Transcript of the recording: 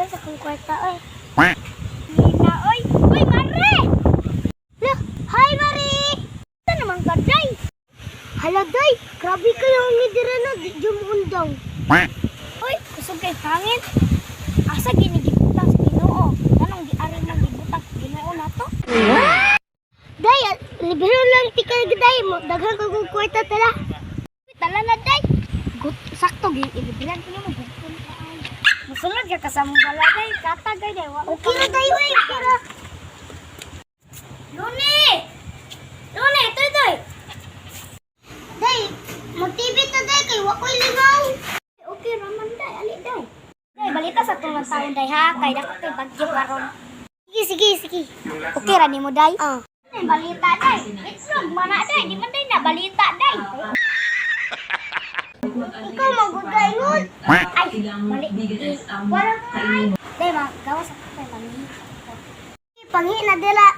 day sa kong kwarta oy. Nina oy. Uy, Mare! Look, hi Mare! Ito naman ka, day. Hala, day. Grabe kayo ang idira na di undang. Uy, kusog kay hangin. Asa ginigibutang sa Ginoo. Anong giari man gibutang sa Ginoo nato? Day, libero lang tikal day mo. Daghang kong kwarta tala. Tala na day. Sakto gibilan ko mo. Musulod ka sa mong balagay, katagay day. Okay na day, wey. Pero Luni! Luni, toy toy. Day, mag-TV ta day kay wakoy lingaw. Okay raman day, ali day. Day, balita sa tulang taon day ha, kay dako kay bagyo karon. Sige. Okay ra nimo day? Day, balita day. Itlog mana day, di man day na balita day. Ikaw maguday nun. Ay, mali. Wala ka ay. Day, gawas ako kay panghi. Panghi na dila.